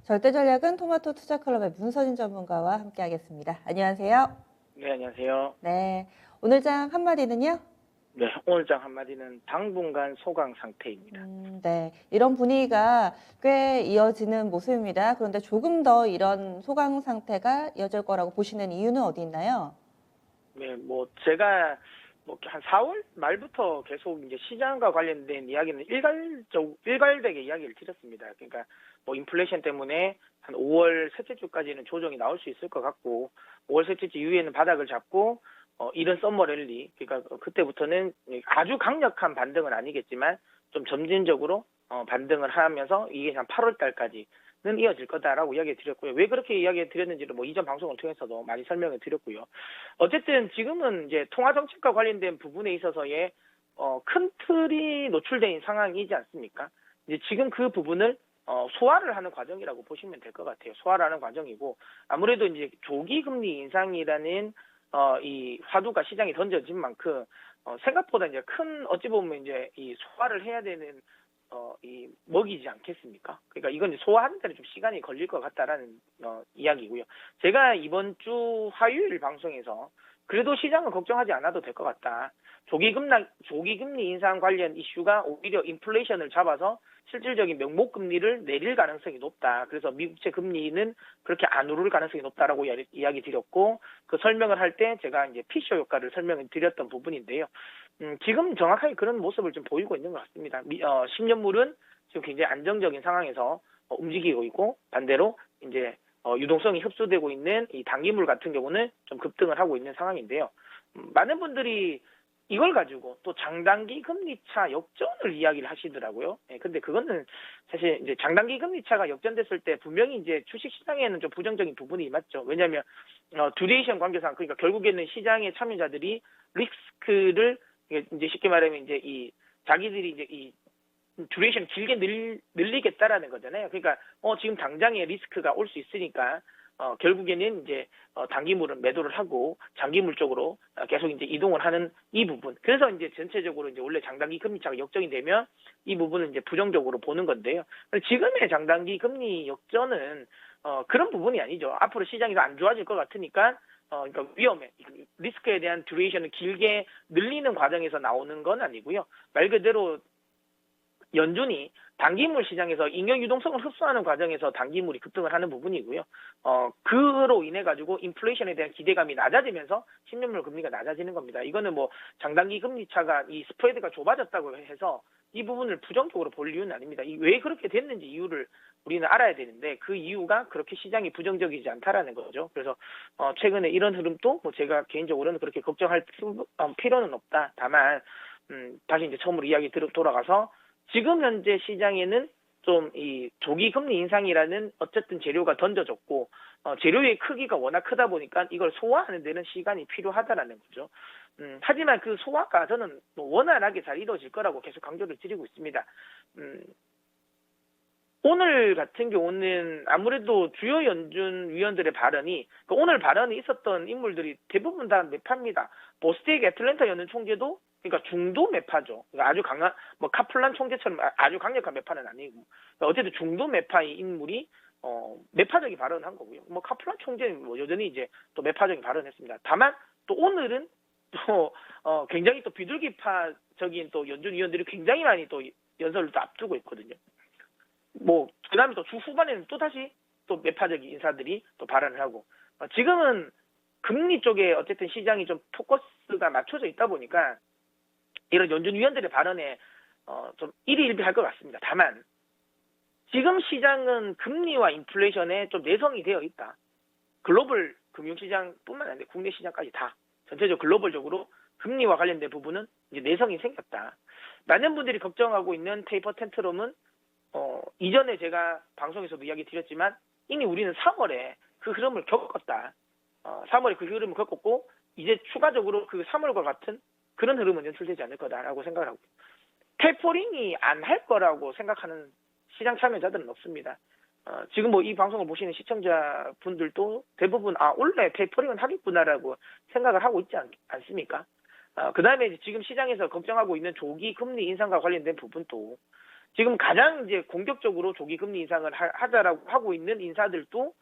절대 전략은 토마토 투자클럽의 문서진 전문가와 함께하겠습니다. 안녕하세요. 네, 안녕하세요. 네, 오늘 장 한마디는요? 네, 오늘 장 한마디는 당분간 소강 상태입니다. 네, 이런 분위기가 꽤 이어지는 모습입니다. 그런데 조금 더 이런 소강 상태가 이어질 거라고 보시는 이유는 어디 있나요? 네, 제가 한 4월 말부터 계속 이제 시장과 관련된 이야기는 일괄되게 이야기를 드렸습니다. 그러니까 인플레이션 때문에 한 5월 셋째 주까지는 조정이 나올 수 있을 것 같고, 5월 셋째 주 이후에는 바닥을 잡고, 이런 썸머 랠리, 그러니까 그때부터는 아주 강력한 반등은 아니겠지만 좀 점진적으로 반등을 하면서 이게 한 8월 달까지는 이어질 거다라고 이야기 드렸고요. 왜 그렇게 이야기 드렸는지를 이전 방송을 통해서도 많이 설명을 드렸고요. 어쨌든 지금은 이제 통화 정책과 관련된 부분에 있어서의 큰 틀이 노출된 상황이지 않습니까? 이제 지금 그 부분을 소화를 하는 과정이라고 보시면 될 것 같아요. 소화를 하는 과정이고, 아무래도 이제 조기 금리 인상이라는 이 화두가 시장에 던져진 만큼 생각보다 이제 어찌 보면 이제 이 소화를 해야 되는 이 먹이지 않겠습니까? 그러니까 이건 이제 소화하는 데는 좀 시간이 걸릴 것 같다라는 이야기고요. 제가 이번 주 화요일 방송에서 그래도 시장은 걱정하지 않아도 될 것 같다. 조기 금리 인상 관련 이슈가 오히려 인플레이션을 잡아서 실질적인 명목 금리를 내릴 가능성이 높다. 그래서 미국채 금리는 그렇게 안 오를 가능성이 높다라고 이야기 드렸고, 그 설명을 할 때 제가 이제 피셔 효과를 설명을 드렸던 부분인데요. 지금 정확하게 그런 모습을 좀 보이고 있는 것 같습니다. 10년물은 지금 굉장히 안정적인 상황에서 움직이고 있고, 반대로 이제 유동성이 흡수되고 있는 이 단기물 같은 경우는 좀 급등을 하고 있는 상황인데요. 많은 분들이 이걸 가지고 또 장단기 금리차 역전을 이야기를 하시더라고요. 근데 그거는 사실 이제 장단기 금리차가 역전됐을 때 분명히 이제 주식 시장에는 좀 부정적인 부분이 맞죠. 왜냐하면 듀레이션 관계상, 그러니까 결국에는 시장의 참여자들이 리스크를 이제 쉽게 말하면 이제 자기들이 이제 이 듀레이션 길게 늘리겠다라는 거잖아요. 그러니까 지금 당장에 리스크가 올 수 있으니까 결국에는 이제 단기물은 매도를 하고 장기물 쪽으로 계속 이제 이동을 하는 이 부분. 그래서 이제 전체적으로 이제 원래 장단기 금리차가 역전이 되면 이 부분은 이제 부정적으로 보는 건데요. 지금의 장단기 금리 역전은 그런 부분이 아니죠. 앞으로 시장이 더 안 좋아질 것 같으니까 그러니까 위험해. 리스크에 대한 듀레이션을 길게 늘리는 과정에서 나오는 건 아니고요. 말 그대로 연준이 단기물 시장에서 잉여 유동성을 흡수하는 과정에서 단기물이 급등을 하는 부분이고요. 그로 인해 가지고 인플레이션에 대한 기대감이 낮아지면서 10년물 금리가 낮아지는 겁니다. 이거는 장단기 금리 차가 이 스프레드가 좁아졌다고 해서 이 부분을 부정적으로 볼 이유는 아닙니다. 왜 그렇게 됐는지 이유를 우리는 알아야 되는데, 그 이유가 그렇게 시장이 부정적이지 않다라는 거죠. 그래서 최근에 이런 흐름도 제가 개인적으로는 그렇게 걱정할 필요는 없다. 다만 다시 이제 처음으로 이야기 돌아가서 지금 현재 시장에는 좀 이 조기 금리 인상이라는 어쨌든 재료가 던져졌고, 재료의 크기가 워낙 크다 보니까 이걸 소화하는 데는 시간이 필요하다라는 거죠. 하지만 그 소화가 저는 원활하게 잘 이루어질 거라고 계속 강조를 드리고 있습니다. 오늘 같은 경우는 아무래도 주요 연준 위원들의 발언이, 오늘 발언이 있었던 인물들이 대부분 다 매파입니다. 보스텍 애틀랜타 연준 총재도 그러니까 중도 매파죠. 그러니까 아주 강한 카플란 총재처럼 아주 강력한 매파는 아니고, 그러니까 어쨌든 중도 매파의 인물이 매파적인 발언을 한 거고요. 카플란 총재는 여전히 이제 또 매파적인 발언을 했습니다. 다만 또 오늘은 또 굉장히 또 비둘기파적인 또 연준 위원들이 굉장히 많이 또 연설을 또 앞두고 있거든요. 그다음에 또 주 후반에는 또 다시 또 매파적인 인사들이 또 발언을 하고, 지금은 금리 쪽에 어쨌든 시장이 좀 포커스가 맞춰져 있다 보니까 이런 연준 위원들의 발언에 좀 일희일비할 것 같습니다. 다만 지금 시장은 금리와 인플레이션에 좀 내성이 되어 있다. 글로벌 금융시장뿐만 아니라 국내 시장까지 다 전체적으로 글로벌적으로 금리와 관련된 부분은 이제 내성이 생겼다. 많은 분들이 걱정하고 있는 테이퍼 텐트럼은 이전에 제가 방송에서도 이야기 드렸지만 이미 우리는 3월에 그 흐름을 겪었다. 3월에 그 흐름을 겪었고, 이제 추가적으로 그 3월과 같은 그런 흐름은 연출되지 않을 거다라고 생각을 하고, 테이퍼링이 안 할 거라고 생각하는 시장 참여자들은 없습니다. 지금 이 방송을 보시는 시청자분들도 대부분 원래 테이퍼링은 하겠구나라고 생각을 하고 있지 않습니까? 그 다음에 지금 시장에서 걱정하고 있는 조기 금리 인상과 관련된 부분도 지금 가장 이제 공격적으로 조기 금리 인상을 하자라고 하고 있는 인사들도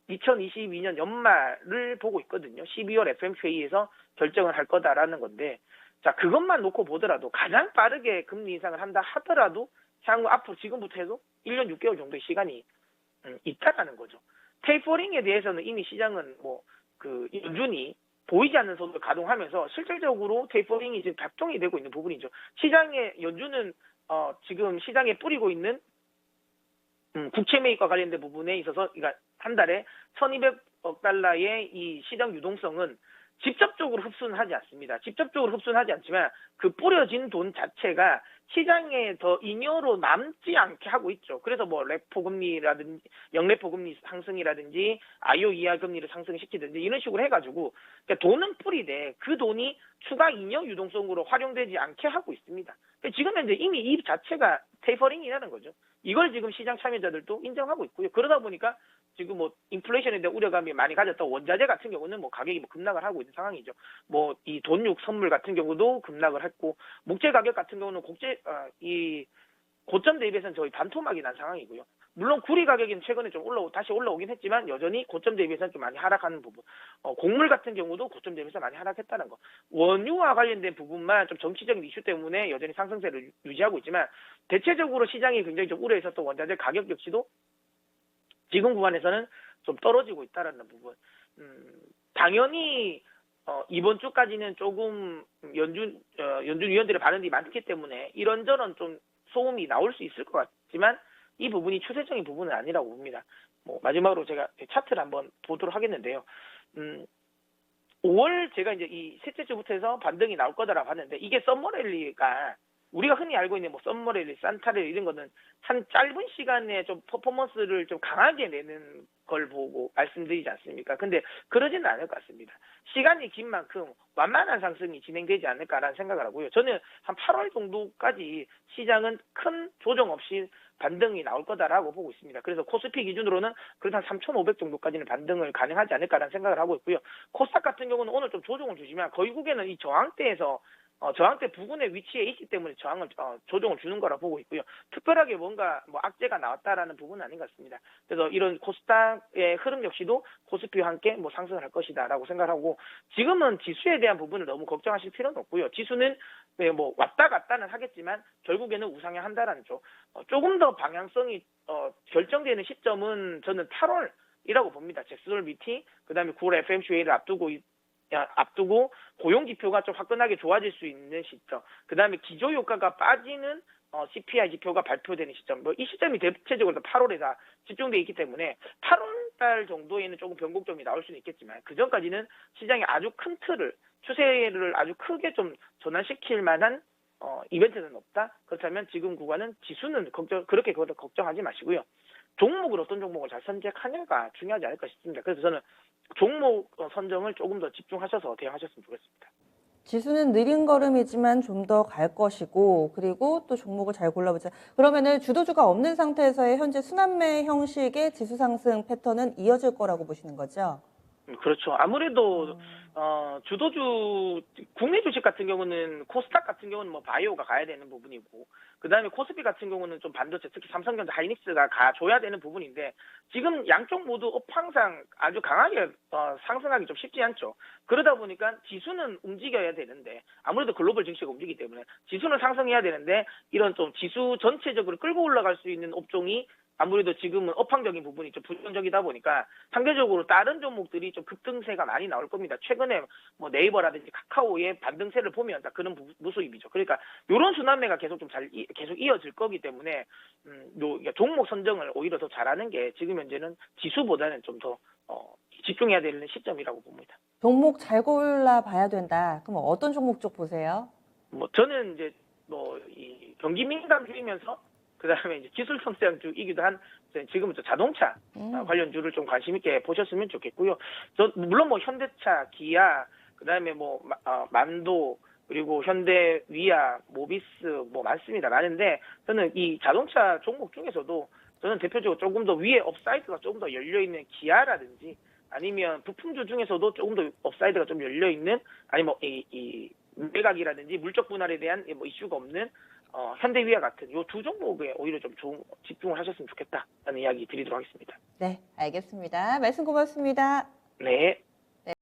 2022년 연말을 보고 있거든요. 12월 FOMC에서 결정을 할 거다라는 건데, 자, 그것만 놓고 보더라도 가장 빠르게 금리 인상을 한다 하더라도 향후 앞으로 지금부터 해도 1년 6개월 정도의 시간이 있다라는 거죠. 테이퍼링에 대해서는 이미 시장은 연준이 보이지 않는 손으로 가동하면서 실질적으로 테이퍼링이 지금 작동이 되고 있는 부분이죠. 연준은 지금 시장에 뿌리고 있는 국채 매입과 관련된 부분에 있어서, 그러니까 한 달에 1,200억 달러의 이 시장 유동성은 직접적으로 흡수는 하지 않습니다. 직접적으로 흡수는 하지 않지만 그 뿌려진 돈 자체가 시장에 더 잉여로 남지 않게 하고 있죠. 그래서 레포 금리라든지 영레포 금리 상승이라든지 IO 이하 금리를 상승시키든지 이런 식으로 해가지고, 그러니까 돈은 뿌리되 그 돈이 추가 잉여 유동성으로 활용되지 않게 하고 있습니다. 그러니까 지금 현재 이미 이 자체가 테이퍼링이라는 거죠. 이걸 지금 시장 참여자들도 인정하고 있고요. 그러다 보니까 지금 인플레이션에 대한 우려감이 많이 가졌던 원자재 같은 경우는 가격이 급락을 하고 있는 상황이죠. 이 돈육 선물 같은 경우도 급락을 했고, 목재 가격 같은 경우는 이 고점 대비해서는 저희 반토막이 난 상황이고요. 물론 구리 가격은 최근에 좀 다시 올라오긴 했지만 여전히 고점 대비해서는 좀 많이 하락하는 부분. 곡물 같은 경우도 고점 대비해서 많이 하락했다는 거. 원유와 관련된 부분만 좀 정치적인 이슈 때문에 여전히 상승세를 유지하고 있지만, 대체적으로 시장이 굉장히 좀 우려했었던 원자재 가격 역시도 지금 구간에서는 좀 떨어지고 있다라는 부분. 당연히 이번 주까지는 조금 연준 위원들의 발언이 많기 때문에 이런저런 좀 소음이 나올 수 있을 것 같지만 이 부분이 추세적인 부분은 아니라고 봅니다. 마지막으로 제가 차트를 한번 보도록 하겠는데요. 5월 제가 이제 이 셋째 주부터 해서 반등이 나올 거다라고 봤는데, 이게 썸머랠리가 우리가 흔히 알고 있는 썸머랠리, 산타랠리 이런 거는 한 짧은 시간에 좀 퍼포먼스를 좀 강하게 내는 걸 보고 말씀드리지 않습니까? 근데 그러지는 않을 것 같습니다. 시간이 긴 만큼 완만한 상승이 진행되지 않을까라는 생각을 하고요. 저는 한 8월 정도까지 시장은 큰 조정 없이 반등이 나올 거다라고 보고 있습니다. 그래서 코스피 기준으로는 그래도 한 3,500 정도까지는 반등을 가능하지 않을까라는 생각을 하고 있고요. 코스닥 같은 경우는 오늘 좀 조정을 주지만 결국에는 이 저항대에서 저항대 부근의 위치에 있기 때문에 조정을 주는 거라 보고 있고요. 특별하게 뭔가 악재가 나왔다라는 부분은 아닌 것 같습니다. 그래서 이런 코스닥의 흐름 역시도 코스피와 함께 상승을 할 것이다라고 생각하고, 지금은 지수에 대한 부분을 너무 걱정하실 필요는 없고요. 지수는 왔다 갔다는 하겠지만 결국에는 우상향한다라는 쪽. 조금 더 방향성이 결정되는 시점은 저는 8월이라고 봅니다. 잭슨홀 미팅, 그다음에 9월 FOMC를 앞두고 고용 지표가 좀 화끈하게 좋아질 수 있는 시점, 그다음에 기조 효과가 빠지는 CPI 지표가 발표되는 시점, 이 시점이 대체적으로 8월에 다 집중되어 있기 때문에 8월달 정도에는 조금 변곡점이 나올 수는 있겠지만 그 전까지는 시장의 아주 큰 틀을, 추세를 아주 크게 좀 전환시킬 만한 이벤트는 없다. 그렇다면 지금 구간은 지수는 그렇게 걱정하지 마시고요. 종목을 어떤 종목을 잘 선택하냐가 중요하지 않을까 싶습니다. 그래서 저는 종목 선정을 조금 더 집중하셔서 대응하셨으면 좋겠습니다. 지수는 느린 걸음이지만 좀 더 갈 것이고, 그리고 또 종목을 잘 골라보자. 그러면은 주도주가 없는 상태에서의 현재 순환매 형식의 지수 상승 패턴은 이어질 거라고 보시는 거죠? 그렇죠. 아무래도 주도주 국내 주식 같은 경우는 코스닥 같은 경우는 바이오가 가야 되는 부분이고, 그다음에 코스피 같은 경우는 좀 반도체, 특히 삼성전자, 하이닉스가 가줘야 되는 부분인데, 지금 양쪽 모두 업황상 아주 강하게 상승하기 좀 쉽지 않죠. 그러다 보니까 지수는 움직여야 되는데, 아무래도 글로벌 증시가 움직이기 때문에 지수는 상승해야 되는데, 이런 좀 지수 전체적으로 끌고 올라갈 수 있는 업종이 아무래도 지금은 업황적인 부분이 좀 부정적이다 보니까 상대적으로 다른 종목들이 좀 급등세가 많이 나올 겁니다. 최근에 네이버라든지 카카오의 반등세를 보면 다 그런 모습이죠. 그러니까 이런 순환매가 계속 이어질 거기 때문에 종목 선정을 오히려 더 잘하는 게 지금 현재는 지수보다는 좀 더 집중해야 되는 시점이라고 봅니다. 종목 잘 골라봐야 된다. 그럼 어떤 종목 쪽 보세요? 저는 이제 이 경기 민감주이면서 그다음에 이제 기술 성장주이기도 한 지금은 자동차 관련주를 좀 관심 있게 보셨으면 좋겠고요. 물론 현대차, 기아, 그다음에 만도, 그리고 현대, 위아, 모비스 많습니다. 많은데 저는 이 자동차 종목 중에서도 저는 대표적으로 조금 더 위에 업사이드가 조금 더 열려 있는 기아라든지, 아니면 부품주 중에서도 조금 더 업사이드가 좀 열려 있는, 아니면 이 매각이라든지 물적 분할에 대한 이슈가 없는 현대위와 같은 요 두 종목에 오히려 좀 집중을 하셨으면 좋겠다라는 이야기 드리도록 하겠습니다. 네, 알겠습니다. 말씀 고맙습니다. 네.